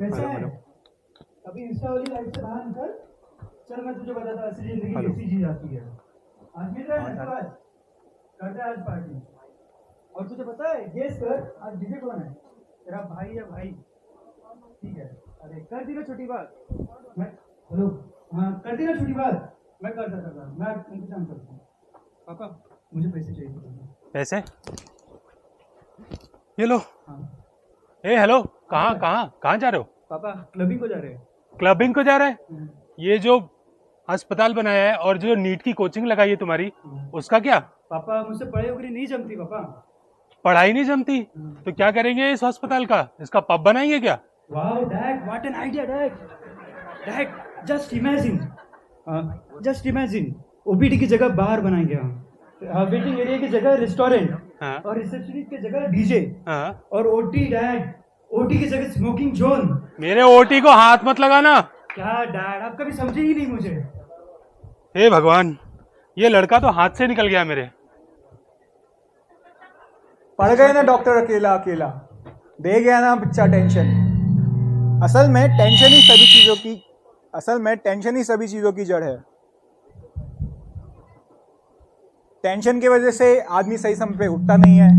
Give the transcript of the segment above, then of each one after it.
कैसा है? अभी इंस्टा वाली लाइफ से बाहर निकल। चल मैं तुझे बताता असली जिंदगी कैसी जी जाती है। आज मिल रहा है ना? आज करते हैं आज पार्टी। और तुझे पता है गेस कर आज डीजे कौन है? तेरा भाई है भाई। ठीक है, अरे कर दी ना छोटी बात। मैं हेलो, हाँ कर दी ना छोटी बात। मैं करता था, मैं इंतजाम करता हूँ। पापा मुझे पैसे चाहिए। पैसे? ये लो। हाँ ए हेलो, कहाँ कहाँ कहाँ जा रहे हो? पापा क्लबिंग को जा रहे हैं। क्लबिंग को जा रहे हैं? ये जो अस्पताल बनाया है और जो नीट की कोचिंग लगाई है तुम्हारी, उसका क्या? पापा मुझसे पढ़ाई वगैरह नहीं जमती पापा। पढ़ाई नहीं जमती तो क्या करेंगे इस अस्पताल का? इसका पब बनाएंगे क्या? Wow dad, what an idea dad. Dad just imagine, OPD की जगह बार बनाएंगे हम। वेटिंग एरिया की जगह रेस्टोरेंट। हाँ। और रिसेप्शनिस्ट की जगह डीजे। हाँ। और ओटी डैड, ओटी की जगह स्मोकिंग जोन। मेरे ओटी को हाथ मत लगाना। क्या डैड, आप कभी समझे ही नहीं मुझे। हे भगवान, ये लड़का तो हाथ से निकल गया मेरे। पड़ गए ना डॉक्टर अकेला अकेला, दे गया ना बच्चा टेंशन। असल में टेंशन ही सभी चीजों की जड़ है। टेंशन की वजह से आदमी सही समय पे उठता नहीं है,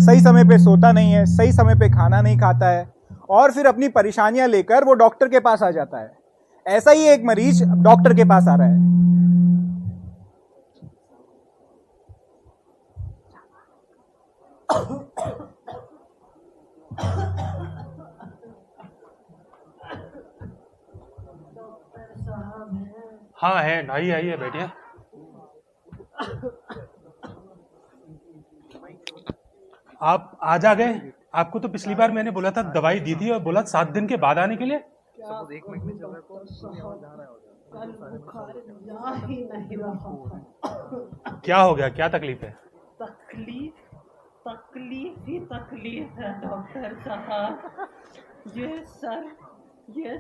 सही समय पे सोता नहीं है, सही समय पे खाना नहीं खाता है, और फिर अपनी परेशानियां लेकर वो डॉक्टर के पास आ जाता है। ऐसा ही एक मरीज डॉक्टर के पास आ रहा है। हाँ है, आइए आइए बैठिए। आप आज आ गए? आपको तो पिछली बार मैंने बोला था, दवाई दी थी और बोला 7 दिन के बाद आने के लिए। जा ही नहीं रहा था। क्या हो गया, क्या तकलीफ है? तकलीफ ही तकलीफ है डॉक्टर साहब। ये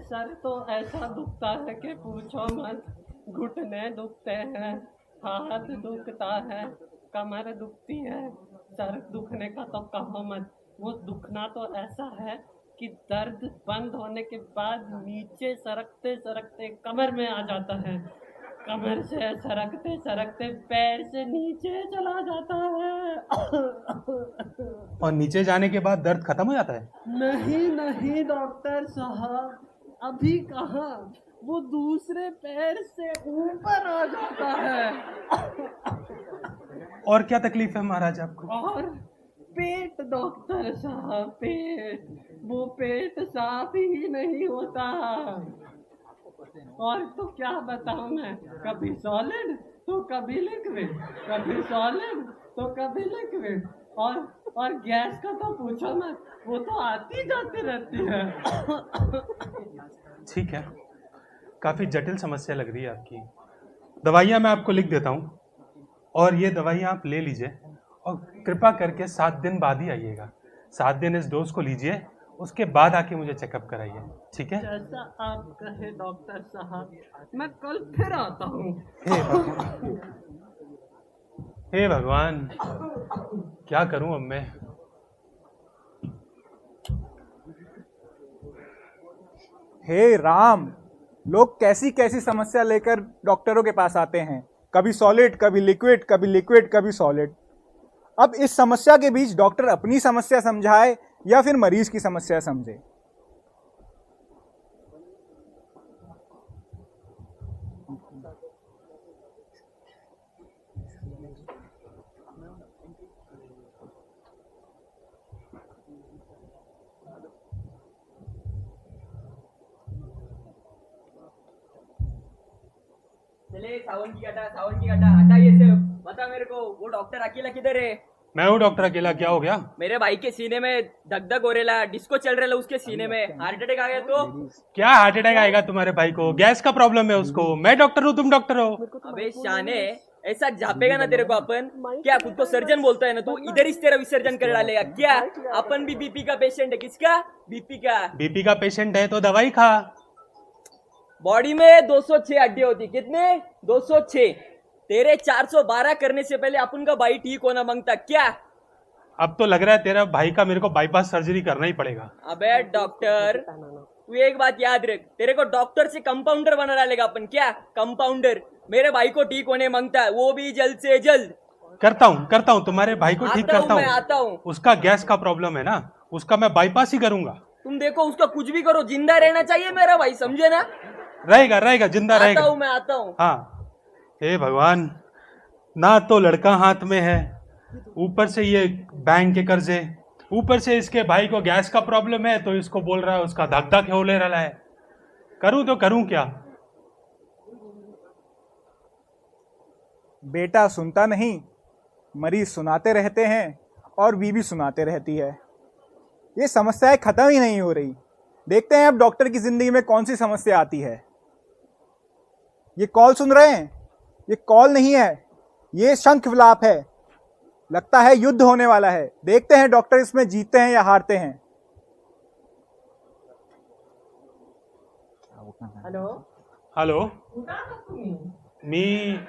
सर तो ऐसा दुखता है कि पूछो मत। घुटने दुखते हैं, हाथ दुखता है, कमर दुखती है। सर दुखने का तो कहो मत। वो दुखना तो ऐसा है कि दर्द बंद होने के बाद नीचे सरकते सरकते कमर में आ जाता है। कमर से सरकते सरकते पैर से नीचे चला जाता है। और नीचे जाने के बाद दर्द खत्म हो जाता है? नहीं डॉक्टर साहब, अभी कहाँ, वो दूसरे पैर से ऊपर आ जाता है। और क्या तकलीफ है महाराज आपको? और पेट डॉक्टर साहब, पेट, वो पेट साफ ही नहीं होता। और तो क्या बताऊं मैं, कभी सॉलिड तो कभी लिक्विड, कभी सॉलिड तो कभी लिक्विड। और गैस का तो पूछो मत, वो तो आती जाती रहती है। ठीक है, काफ़ी जटिल समस्या लग रही है आपकी। दवाइयाँ मैं आपको लिख देता हूँ और ये दवाइयाँ आप ले लीजिए, और कृपा करके 7 दिन बाद ही आइएगा। 7 दिन इस डोज को लीजिए, उसके बाद आके मुझे चेकअप कराइए, ठीक है? जैसा आप कहे डॉक्टर साहब, मैं कल फिर आता हूँ। हे भगवान, क्या करूं अब मैं? हे राम, लोग कैसी कैसी समस्या लेकर डॉक्टरों के पास आते हैं। कभी सॉलिड, कभी लिक्विड, कभी लिक्विड, कभी सॉलिड। अब इस समस्या के बीच डॉक्टर अपनी समस्या समझाए या फिर मरीज की समस्या समझे? चले सावन की घटा हटा ये सब। बता मेरे को, वो डॉक्टर अकेला किधर है? मैं हूँ डॉक्टर अकेला, क्या हो गया? मेरे भाई के सीने में धक धक हो रहा, डिस्को चल रहा उसके सीने में, हार्ट अटैक आ गया तो? क्या हार्ट अटैक आएगा तुम्हारे भाई को? गैस का प्रॉब्लम है उसको। मैं डॉक्टर हूँ, तुम डॉक्टर हो? अबे शाने, ऐसा झापेगा ना तेरे को अपन। क्या खुद को सर्जन बोलता है ना तू? इधर ही तेरा विसर्जन कर डालेगा क्या? अपन भी बीपी का पेशेंट है। किसका? बीपी का। बीपी का पेशेंट है तो दवाई खा। बॉडी में 206 हड्डी होती। कितने? 206। तेरे 412 करने से पहले अपन का भाई ठीक होना मांगता क्या? अब तो लग रहा है तेरा भाई का मेरे को बाईपास सर्जरी करना ही पड़ेगा। अबे डॉक्टर, तू एक बात याद रख, तेरे को डॉक्टर से कंपाउंडर बना डालेगा अपन। क्या कंपाउंडर? मेरे भाई को ठीक होने मांगता है, वो भी जल्द से जल्द। करता हूँ तुम्हारे भाई को ठीक करता मैं आता हूँ। उसका गैस का प्रॉब्लम है ना, उसका मैं बाईपास ही करूंगा। तुम देखो उसका कुछ भी करो, जिंदा रहना चाहिए मेरा भाई, समझे ना? रहेगा जिंदा रहेगा। मैं आता हूँ। हाँ, हे भगवान, ना तो लड़का हाथ में है, ऊपर से ये बैंक के कर्जे, ऊपर से इसके भाई को गैस का प्रॉब्लम है तो इसको बोल रहा है उसका धक धक हो ले रहा है। करूं तो करूं क्या? बेटा सुनता नहीं, मरीज सुनाते रहते हैं और बीवी सुनाते रहती है। ये समस्याएं खत्म ही नहीं हो रही। देखते हैं अब डॉक्टर की जिंदगी में कौन सी समस्या आती है। ये कॉल सुन रहे हैं? ये कॉल नहीं है, ये शंख विलाप है। लगता है युद्ध होने वाला है। देखते हैं डॉक्टर इसमें जीतते हैं या हारते हैं। हॅलो हॅलो, कुठं आहात तुम्ही? मी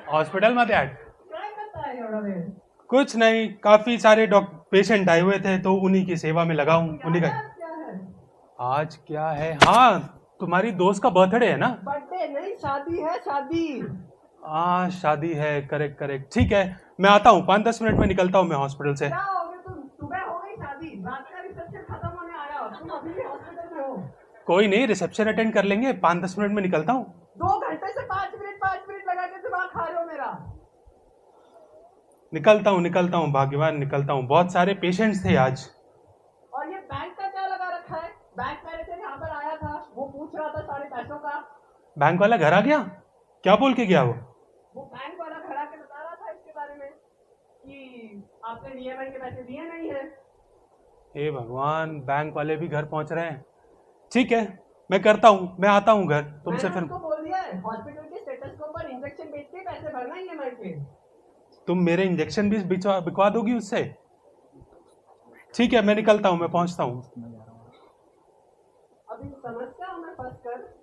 हॉस्पिटलमध्ये आहे। काय करताय एवढा वेळ? कुछ नहीं, काफी सारे पेशेंट आए हुए थे तो उन्हीं की सेवा में लगा हूँ। उन्हीं का क्या है? आज क्या है? हाँ, तुम्हारी दोस्त का बर्थडे है ना? बर्थडे नहीं, शादी है, शादी। हाँ, शादी है, करेक्ट। ठीक है, मैं आता हूँ, 5-10 मिनट में निकलता हूँ मैं हॉस्पिटल से। क्या हो गया तुम? सुबह हो गई शादी, रात का रिसेप्शन खत्म होने आया हो, तुम अभी भी हॉस्पिटल में हो। कोई नहीं, रिसेप्शन अटेंड कर लेंगे, 5-10 मिनट में निकलता हूँ। 2 घंटे से 5 मिनट लगा के दिमाग खा रहे हो मेरा। निकलता हूँ भाग्यवान, निकलता हूँ। बहुत सारे पेशेंट्स थे आज। और ये बैंक का क्या लगा रखा है? बैंक मैनेजर यहाँ पर आया था, वो पूछ रहा था सारे पैसों का। बैंक वाला घर आ गया? क्या बोल के गया वो? वो बैंक वाला खड़ा के बता रहा था इसके बारे में कि आपने डीएमआई के पैसे दिए नहीं है। हे भगवान, बैंक वाले भी घर पहुंच रहे हैं। ठीक है, मैं करता हूँ, मैं आता हूँ घर तुमसे फिर। उसको बोल दिया है हॉस्पिटल के स्टेटस्कोप पर इंजेक्शन बेच के पैसे भरना ईएमआई के। तुम मेरे इंजेक्शन भी बिकवा दोगी उससे? ठीक है, मैं निकलता हूँ, मैं पहुंचता हूँ। अब इन समस्याओं में फंसकर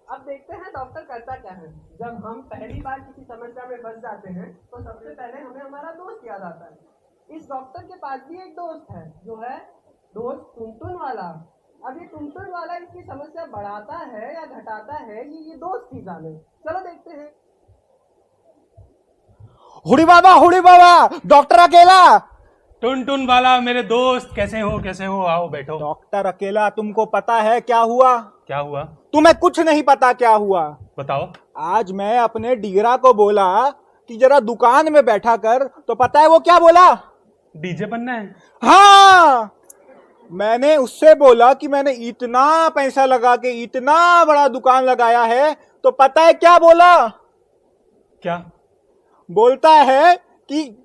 अब देखते हैं डॉक्टर करता क्या है। जब हम पहली बार किसी समस्या में फंस जाते हैं तो सबसे पहले हमें हमारा दोस्त याद आता है। इस डॉक्टर के पास भी एक दोस्त है, जो है दोस्त टुनटुन वाला। अब ये टुनटुन वाला इसकी समस्या बढ़ाता है या घटाता है, ये दोस्त ही जाने। चलो देखते हैं। हुड़ी बाबा, डॉक्टर अकेला। टुन वाला मेरे दोस्त, कैसे हो? आओ बैठो। डॉक्टर अकेला, तुमको पता है क्या हुआ? क्या हुआ? तुम्हें कुछ नहीं पता क्या हुआ। बताओ। आज मैं अपने डीगरा को बोला कि जरा दुकान में बैठा कर, तो पता है वो क्या बोला? डीजे बनना है? हाँ, मैंने उससे बोला कि मैंने इतना पैसा लगा के इतना बड़ा दुकान लगाया है, तो पता है क्या बोला? क्या बोलता है कि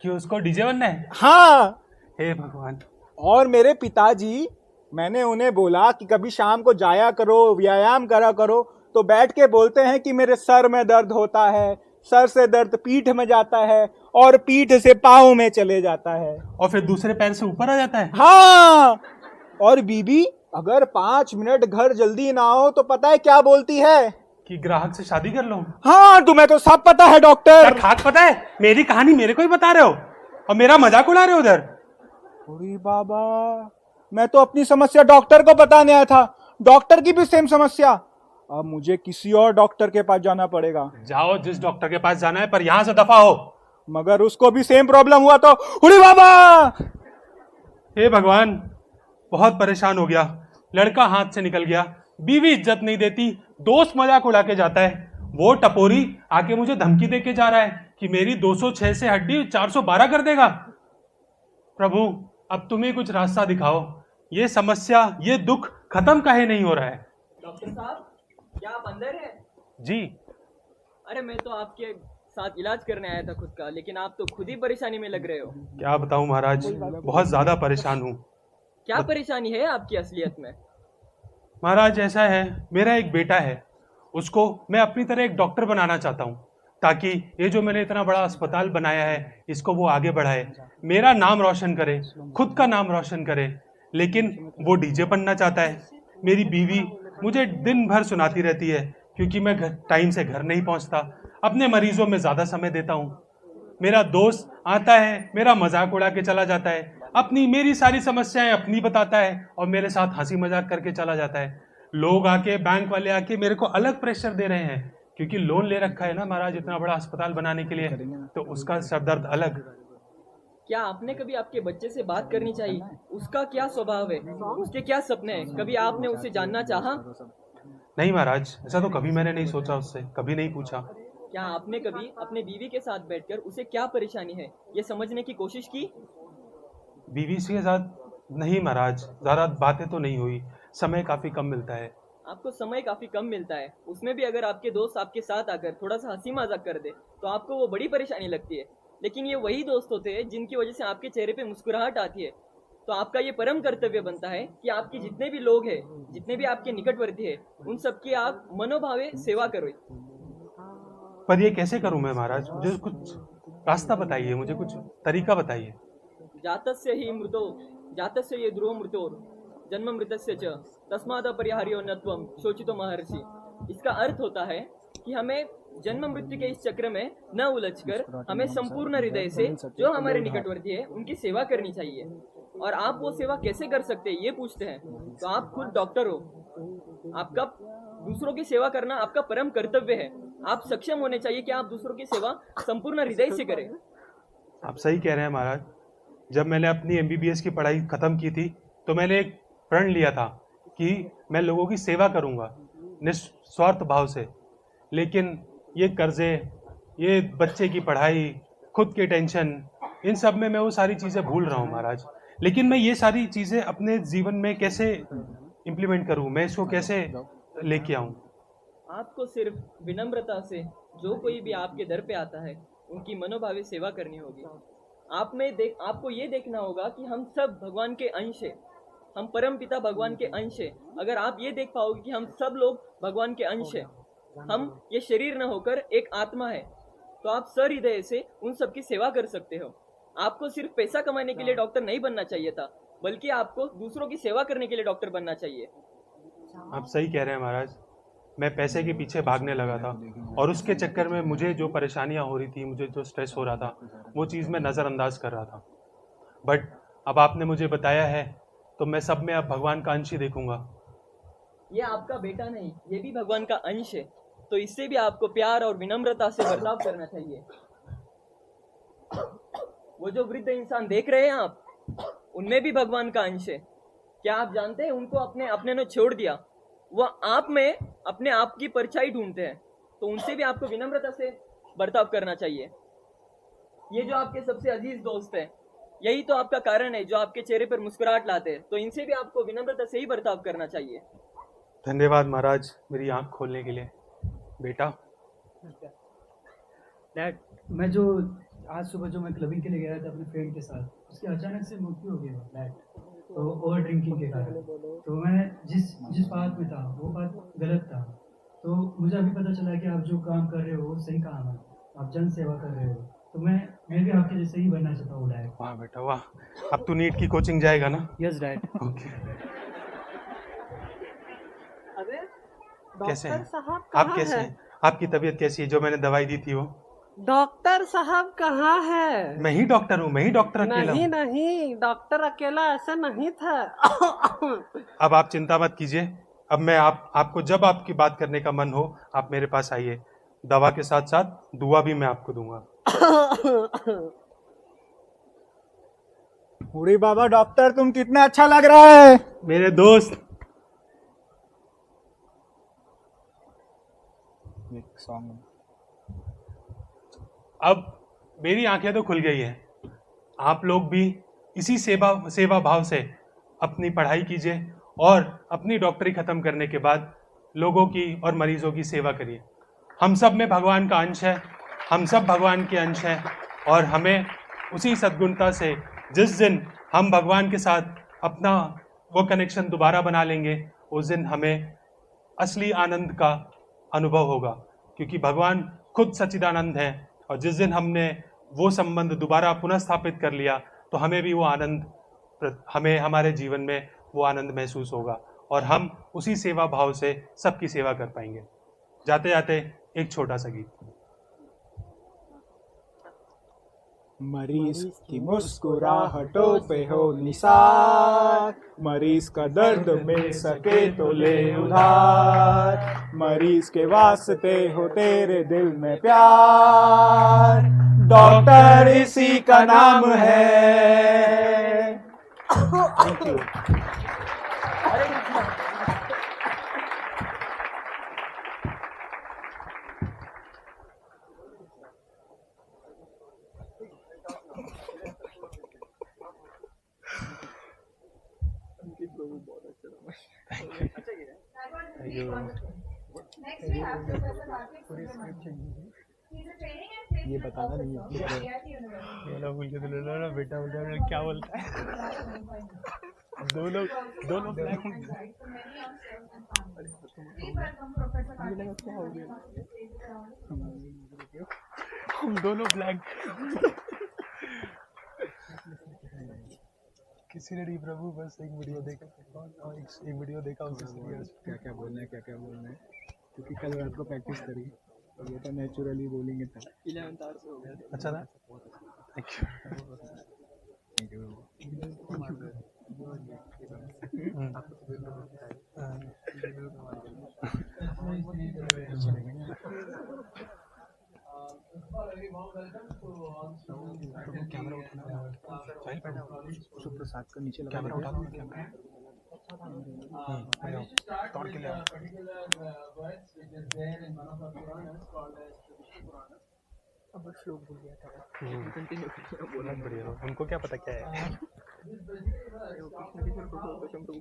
उसको डीजे बनना है? हाँ। हे भगवान। और मेरे पिताजी, मैंने उन्हें बोला कि कभी शाम को जाया करो, व्यायाम करा करो, तो बैठ के बोलते हैं कि मेरे सर में दर्द होता है, सर से दर्द पीठ में जाता है और पीठ से पाँव में चले जाता है और फिर दूसरे पैर से ऊपर आ जाता है। हाँ, और बीबी अगर 5 मिनट घर जल्दी ना हो तो पता है क्या बोलती है? कि ग्राहक से शादी कर लो। हाँ, तुम्हें तो सब पता है डॉक्टर। क्या खाक पता है? मेरी कहानी मेरे को ही बता रहे हो और मेरा मजाक उड़ा रहे हो उधर। अरे बाबा, मैं तो अपनी समस्या डॉक्टर को बताने आया था। डॉक्टर की भी सेम समस्या। अब मुझे किसी और डॉक्टर के पास जाना पड़ेगा। जाओ, जिस डॉक्टर के पास जाना है, पर यहां से दफा हो। मगर उसको भी सेम प्रॉब्लम हुआ तो उड़ी बाबा। हे भगवान, बहुत परेशान हो गया। लड़का हाथ से निकल गया, बीवी इज्जत नहीं देती, दोस्त मजाक उड़ा के जाता है, वो टपोरी आके मुझे धमकी दे के जा रहा है कि मेरी 206 से हड्डी 412 कर देगा। प्रभु, अब तुम्हें कुछ रास्ता दिखाओ। ये समस्या, ये दुख खत्म काहे नहीं हो रहा है? डॉक्टर साहब, क्या आप अंदर हैं? जी। अरे मैं तो आपके साथ इलाज करने आया था खुद का, लेकिन आप तो खुद ही परेशानी में लग रहे हो। क्या बताऊं महाराज, बहुत ज्यादा परेशान हूं। क्या परेशानी है आपकी असलियत में? महाराज ऐसा है, मेरा एक बेटा है, उसको मैं अपनी तरह एक डॉक्टर बनाना चाहता हूँ, ताकि ये जो मैंने इतना बड़ा अस्पताल बनाया है इसको वो आगे बढ़ाए, मेरा नाम रोशन करे, खुद का नाम रोशन करे। लेकिन वो डीजे बनना चाहता है। मेरी बीवी मुझे दिन भर सुनाती रहती है क्योंकि मैं टाइम से घर नहीं पहुँचता, अपने मरीजों में ज़्यादा समय देता हूँ। मेरा दोस्त आता है, मेरा मजाक उड़ा के चला जाता है, अपनी मेरी सारी समस्याएं अपनी बताता है और मेरे साथ हंसी मजाक करके चला जाता है। लोग आके, बैंक वाले आके मेरे को अलग प्रेशर दे रहे हैं, क्योंकि लोन ले रखा है ना महाराज इतना बड़ा अस्पताल बनाने के लिए, तो उसका सरदर्द अलग। क्या आपने कभी आपके बच्चे से बात करनी चाहिए? उसका क्या स्वभाव है, उसके क्या सपने हैं, कभी आपने उसे जानना चाहा? नहीं महाराज, ऐसा तो कभी मैंने नहीं सोचा, उससे कभी नहीं पूछा। क्या आपने कभी अपने बीवी के साथ बैठकर उसे क्या परेशानी है ये समझने की कोशिश की? बीवी के साथ नहीं महाराज, ज्यादा बातें तो नहीं हुई, समय काफी कम मिलता है। आपको समय काफी कम मिलता है, उसमें भी अगर आपके दोस्त आपके साथ आकर थोड़ा सा हंसी मजाक कर दे तो आपको वो बड़ी परेशानी लगती है। लेकिन ये वही दोस्त होते हैं जिनकी वजह से आपके चेहरे पे मुस्कुराहट आती है। तो आपका ये परम कर्तव्य बनता है कि आपके जितने भी लोग हैं, जितने भी आपके निकटवर्ती है, उन सबकी आप मनोभावे सेवा करो। पर ये कैसे करूं मैं महाराज? मुझे कुछ रास्ता बताइए, मुझे कुछ तरीका बताइए। जातस्य ही मृतो जातस्य ये ध्रुव मृतोर जन्म मृतस्य च तस्माद अपरिहार्यो नत्वम शोचितो महर्षि। इसका अर्थ होता है कि हमें जन्म मृत्यु के इस चक्र में न उलझकर हमें संपूर्ण हृदय से जो हमारे निकटवर्ती है उनकी सेवा करनी चाहिए। और आप वो सेवा कैसे कर सकते हैं ये पूछते हैं, तो आप खुद डॉक्टर हो, आपका दूसरों की सेवा करना आपका परम कर्तव्य है। आप सक्षम होने चाहिए कि आप दूसरों की सेवा संपूर्ण हृदय से करें। आप सही कह रहे हैं महाराज। जब मैंने अपनी MBBS की पढ़ाई खत्म की थी तो मैंने एक प्रण लिया था कि मैं लोगों की सेवा करूंगा निस्वार्थ भाव से। लेकिन ये कर्जे, ये बच्चे की पढ़ाई, खुद की टेंशन, इन सब में मैं वो सारी चीज़ें भूल रहा हूँ महाराज। लेकिन मैं ये सारी चीज़ें अपने जीवन में कैसे इम्प्लीमेंट करूँ, मैं इसको कैसे लेके आऊँ? आपको सिर्फ विनम्रता से जो कोई भी आपके दर पे आता है उनकी मनोभावी सेवा करनी होगी। आपको ये देखना होगा कि हम सब भगवान के अंश हैं, हम परम पिता भगवान के अंश हैं। अगर आप ये देख पाओगे कि हम सब लोग भगवान के अंश हैं, हम ये शरीर न होकर एक आत्मा है, तो आप सहृदय से उन सब की सेवा कर सकते हो। आपको सिर्फ पैसा कमाने के लिए डॉक्टर नहीं बनना चाहिए था, बल्कि आपको दूसरों की सेवा करने के लिए डॉक्टर बनना चाहिए। आप सही कह रहे हैं महाराज। मैं पैसे के पीछे भागने लगा था और उसके चक्कर में मुझे जो परेशानियां हो रही थी, मुझे जो स्ट्रेस हो रहा था, वो चीज़ मैं नज़रअंदाज कर रहा था। बट अब आपने मुझे बताया है तो मैं सब में अब भगवान का अंश ही देखूंगा। ये आपका बेटा नहीं, ये भी भगवान का अंश है, तो इससे भी आपको प्यार और विनम्रता से बर्ताव करना चाहिए। वो जो वृद्ध इंसान देख रहे हैं आप, उनमें भी भगवान का अंश है। क्या आप जानते हैं उनको अपने ने छोड़ दिया, वो आप में अपने आप की परछाई ढूंढते हैं, तो उनसे भी आपको विनम्रता से बर्ताव करना चाहिए। ये जो आपके सबसे अजीज दोस्त हैं, यही तो आपका कारण है जो आपके चेहरे पर मुस्कुराहट लाते हैं, तो इनसे भी आपको विनम्रता से ही बर्ताव करना चाहिए। धन्यवाद महाराज मेरी आंख खोलने के लिए। बेटा, डैड, मैं जो आज सुबह जो मैं क्लबिंग के लिए गया था अपने फ्रेंड के साथ, उसकी अचानक से मृत्यु हो गई डैड, तो ओवर ड्रिंकिंग के कारण। तो मैं जिस बात में था वो बात गलत था, तो मुझे अभी पता चला कि आप जो काम कर रहे हो वो सही काम है, आप जन सेवा कर रहे हो, तो मैं भी आपके जैसे ही बनना चाहता हूँ डैड। वाह बेटा वाह। अब तू नीट की कोचिंग जाएगा ना? Yes dad. ओके। अरे कैसे डॉक्टर हैं साहब आप? कहाँ कैसे है? हैं? आपकी तबीयत कैसी है? जो मैंने दवाई दी थी वो? डॉक्टर साहब कहाँ है? मैं ही डॉक्टर हूँ, मैं ही डॉक्टर अकेला नहीं हूँ। नहीं, डॉक्टर अकेला ऐसा नहीं था। अब आप चिंता मत कीजिए। अब मैं आपको जब आपकी बात करने का मन हो आप मेरे पास आइए, दवा के साथ साथ दुआ भी मैं आपको दूंगा। अरे बाबा डॉक्टर, तुम कितना अच्छा लग रहा है। मेरे दोस्त, अब मेरी आंखें तो खुल गई हैं। आप लोग भी इसी सेवा भाव से अपनी पढ़ाई कीजिए और अपनी डॉक्टरी खत्म करने के बाद लोगों की और मरीजों की सेवा करिए। हम सब में भगवान का अंश है, हम सब भगवान के अंश हैं, और हमें उसी सद्गुणता से जिस दिन हम भगवान के साथ अपना वो कनेक्शन दोबारा बना लेंगे, उस दिन हमें असली आनंद का अनुभव होगा, क्योंकि भगवान खुद सच्चिदानंद है। और जिस दिन हमने वो संबंध दोबारा पुनः स्थापित कर लिया तो हमें भी वो आनंद, हमें हमारे जीवन में वो आनंद महसूस होगा और हम उसी सेवा भाव से सबकी सेवा कर पाएंगे। जाते जाते एक छोटा सा गीत। मरीज की मुस्कुराहटों पे हो निसार, मरीज का दर्द मिल सके तो ले उधार, मरीज के वास्ते हो तेरे दिल में प्यार, डॉक्टर इसी का नाम है। Thank you. ये बताना नहीं है बोल के ना बेटा बोल क्या बोलता है दोनों ब्लैक हम दोनों ब्लैक किसी ने नहीं प्रभु बस एक वीडियो देखा और एक वीडियो देखा उससे क्या क्या बोलना है क्योंकि कल रात को प्रैक्टिस करी और ये तो नेचुरली बोलेंगे तब। 11th hour से हो गया। अच्छा था थैंक यू कैमरा उठाना सुप्रसाद का नीचे लगा कैमरा उठा दो कैमरा तोड़ के ले आओ। अब श्लोक भूल गया था। बहुत बढ़िया उनको क्या पता क्या है।